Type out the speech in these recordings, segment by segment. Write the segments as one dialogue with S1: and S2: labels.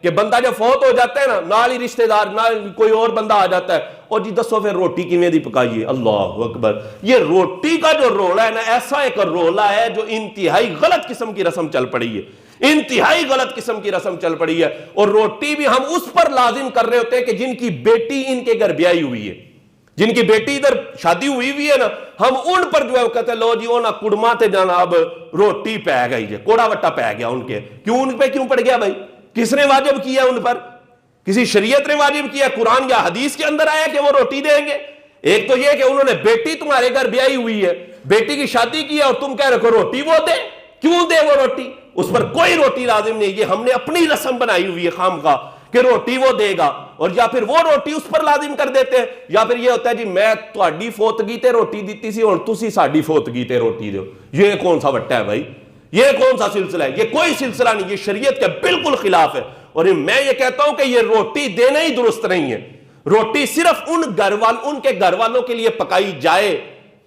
S1: कि बंदा जब फौत हो जाता है ना, नाल ही रिश्तेदार नाल कोई और बंदा आ जाता है, और जी दसो फिर रोटी किवें दी पकाइए। अल्लाह अकबर। ये रोटी का जो रोला है ना, ऐसा एक रोला है जो इंतहाई गलत किस्म की रस्म चल पड़ी है, इंतहाई गलत किस्म की रस्म चल पड़ी है। और रोटी भी हम उस पर लाजिम कर रहे होते हैं कि जिनकी बेटी इनके घर ब्याही हुई है, जिनकी बेटी इधर शादी हुई हुई है ना, हम उन पर जो है कहते लो जी ना कुड़मा ते जनाब रोटी पै गई है, कोड़ा वट्टा पै गया उनके। क्यों उन पे क्यों पड़ गया भाई? किसने वाजिब किया उन पर? किसी शरीयत ने वाजिब किया? कुरान या हदीस के अंदर आया कि वो रोटी देंगे? एक तो ये कि उन्होंने बेटी तुम्हारे घर ब्याही हुई है, बेटी की शादी की है, और तुम कह रहे हो रोटी वो दे। क्यों दे वो रोटी? उस पर कोई रोटी लाजिम नहीं। ये हमने अपनी रस्म बनाई हुई है खामखा कि रोटी वो देगा, और या फिर वो रोटी उस पर लाजिम कर देते हैं, या फिर ये होता है जी मैं तुहाडी फोतगी ते रोटी दी सी, हुण तुसी साडी फोतगी ते रोटी दो। ये कौन सा वट्टा है भाई? ये कौन सा सिलसिला है? ये कोई सिलसिला नहीं, ये शरीयत के बिल्कुल खिलाफ है। और मैं ये कहता हूं कि ये रोटी देना ही दुरुस्त नहीं है। रोटी सिर्फ उनके घर वालों के लिए पकाई जाए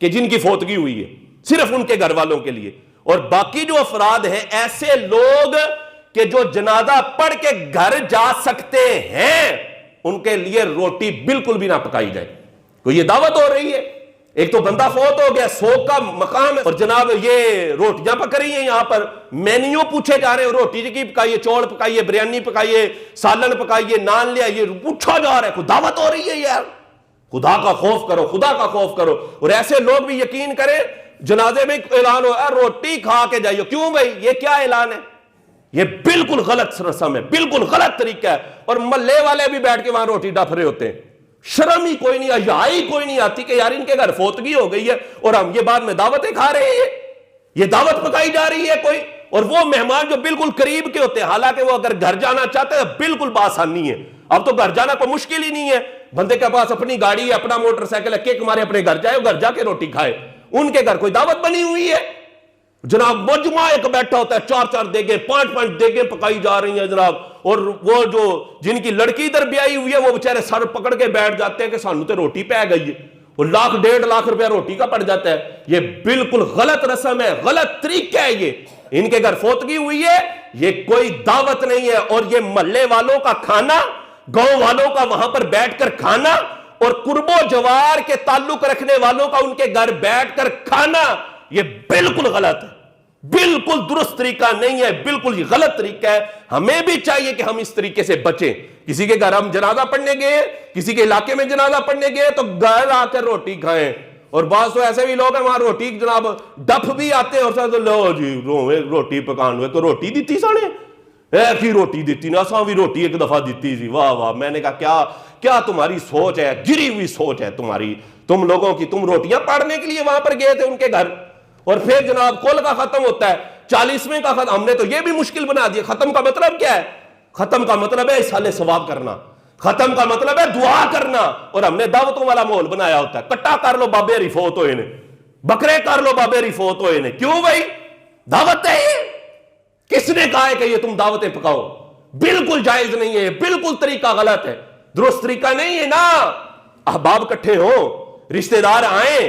S1: कि जिनकी फोतगी हुई है, सिर्फ उनके घर वालों के लिए। और बाकी जो अफराद हैं, ऐसे लोग कि जो जनाजा पढ़ के घर जा सकते हैं, उनके लिए रोटी बिल्कुल भी ना पकाई जाए। तो ये दावत हो रही है, एक तो बंदा फौत हो गया, सोग का मकाम है, और जनाब ये रोटियां पक रही हैं, यहां पर मेन्यू पूछे जा रहे हैं, रोटी की पकाइए, चौल पकाइए, बिरयानी पकाइए, सालन पकाइए, नान ले आइए, पूछा जा रहा है। दावत हो रही है यार, खुदा का खौफ करो, खुदा का खौफ करो। और ऐसे लोग भी यकीन करें, जनाजे में ऐलान हो रोटी खा के जाइए। क्यों भाई? ये क्या ऐलान है? ये बिल्कुल गलत रस्म है, बिल्कुल गलत तरीका है। और मल्ले वाले भी बैठ के वहां रोटी डफ रहे होते हैं। शर्म ही कोई नहीं, हयाई कोई नहीं आती कि यार इनके घर फोतगी हो गई है और हम ये बाद में दावतें खा रहे हैं, ये दावत पकाई जा रही है कोई। और वो मेहमान जो बिल्कुल करीब के होते हैं, हालांकि वो अगर घर जाना चाहते हैं बिल्कुल बासानी है। अब तो घर जाना कोई मुश्किल ही नहीं है, बंदे के पास अपनी गाड़ी है, अपना मोटरसाइकिल है, केक मारे अपने घर जाए, घर जाके रोटी खाए। उनके घर कोई दावत बनी हुई है जनाब, मजमा एक बैठा होता है, 4-4 देगे 5-5 देगे पकाई जा रही हैं जनाब। और वो जो जिनकी लड़की इधर ब्याही हुई है, वो बेचारे सर पकड़ के बैठ जाते हैं कि सानू तो रोटी पै गई है, और 1-1.5 लाख रुपया रोटी का पड़ जाता है। ये बिल्कुल गलत रस्म है, गलत तरीका है। ये इनके घर फोतगी हुई है, ये कोई दावत नहीं है। और ये मोहल्ले वालों का खाना, गांव वालों का वहां पर बैठकर खाना, और कुर्बो जवार के ताल्लुक रखने वालों का उनके घर बैठकर खाना, ये बिल्कुल गलत है, बिल्कुल दुरुस्त तरीका नहीं है, बिल्कुल ही गलत तरीका है। हमें भी चाहिए कि हम इस तरीके से बचें। किसी के घर हम जनाजा पढ़ने गए, किसी के इलाके में जनाजा पढ़ने गए, तो घर आकर रोटी खाएं। और बात तो ऐसे भी लोग हैं वहां रोटी जनाब डफ भी आते हैं, और तो लो जी रोटी पकान हुए तो रोटी दी थी साने की रोटी दी ना, असा भी रोटी एक दफा दी थी। वाह वाह। मैंने कहा क्या क्या तुम्हारी सोच है, गिरी हुई सोच है तुम्हारी, तुम लोगों की। तुम रोटियां पाड़ने के लिए वहां पर गए थे उनके घर, और फिर जनाब कुल का खत्म होता है, 40वें का खत्म। हमने तो यह भी मुश्किल बना दिया। खत्म का मतलब क्या है? खत्म का मतलब है इसाले सवाब करना, खत्म का मतलब है दुआ करना। और हमने दावतों वाला माहौल बनाया होता है, कट्टा कर लो बाबे रिफोत होए ने, बकरे कर लो बाबे रिफोत होए ने। क्यों भाई? दावत है ये? किसने कहा है कि ये तुम दावतें पकाओ? बिल्कुल जायज नहीं है, बिल्कुल तरीका गलत है, दुरुस्त तरीका नहीं है ना। अहबाब इकट्ठे हो, रिश्तेदार आए,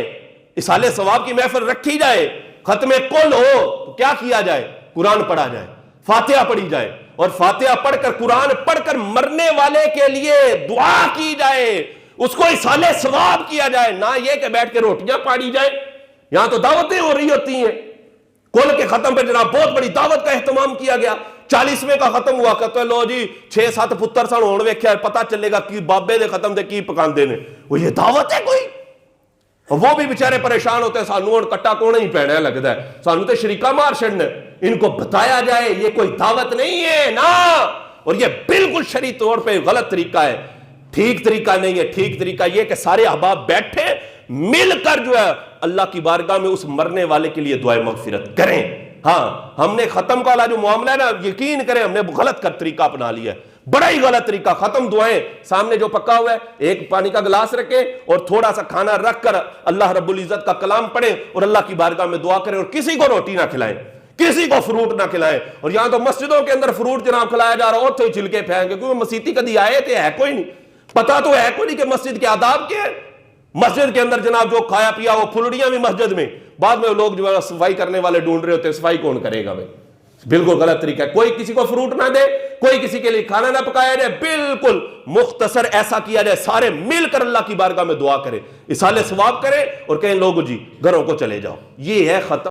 S1: इसाले सवाब की महफिल रखी जाए, खत्मे कुल हो, तो क्या किया जाए? कुरान पढ़ा जाए, फातिहा पढ़ी जाए, और फातिहा पढ़कर कुरान पढ़कर मरने वाले के लिए दुआ की जाए, उसको इसाले सवाब किया जाए, ना यह कि बैठ के रोटियां पाड़ी जाए। यहां तो दावतें हो रही होती हैं। कुल के खत्म पे जनाब बहुत बड़ी दावत का एहतमाम किया गया। 40वें का खत्म हुआ, कहते लो जी 6-7 पुत्र सन होने वेख्या, पता चलेगा कि बाबे दे खत्म दे की पकांदे ने। वो ये दावत है कोई? वो भी बेचारे परेशान होते हैं, सानू और कट्टा कौन ही पैना लगता है, सानू तो शरीका मार छड़ने। इनको बताया जाए ये कोई दावत नहीं है ना, और ये बिल्कुल शरी तौर पे गलत तरीका है, ठीक तरीका नहीं है। ठीक तरीका ये कि सारे अहबाब बैठे मिलकर जो है अल्लाह की बारगाह में उस मरने वाले के लिए दुआए मगफिरत करें। हाँ, हमने खत्म का वाला जो मामला है ना, यकीन करें हमने गलत का तरीका अपना लिया है, बड़ा ही गलत तरीका। खत्म दुआएं, सामने जो पका हुआ है एक पानी का गिलास रखे और थोड़ा सा खाना रखकर अल्लाह रब्बुल इज्जत का कलाम पढ़े और अल्लाह की बारगाह में दुआ करें, और किसी को रोटी ना खिलाएं, किसी को फ्रूट ना खिलाएं। और यहां तो मस्जिदों के अंदर फ्रूट जनाब खिलाया जा रहा है, और तो छिलके फेंके, क्योंकि मसीती कभी आए थे, है कोई नहीं, पता तो है कोई नहीं कि मस्जिद के आदाब के है। मस्जिद के अंदर जनाब जो खाया पिया वो फुलड़ियां भी मस्जिद में, बाद में लोग जो है सफाई करने वाले ढूंढ रहे होते हैं, सफाई कौन करेगा भाई? बिल्कुल गलत तरीका है। कोई किसी को फ्रूट ना दे, कोई किसी के लिए खाना ना पकाया जाए, बिल्कुल मुख्तसर ऐसा किया जाए, सारे मिलकर अल्लाह की बारगाह में दुआ करें, इसाले सवाब करें और कहें लोगों जी घरों को चले जाओ। ये है खत्म।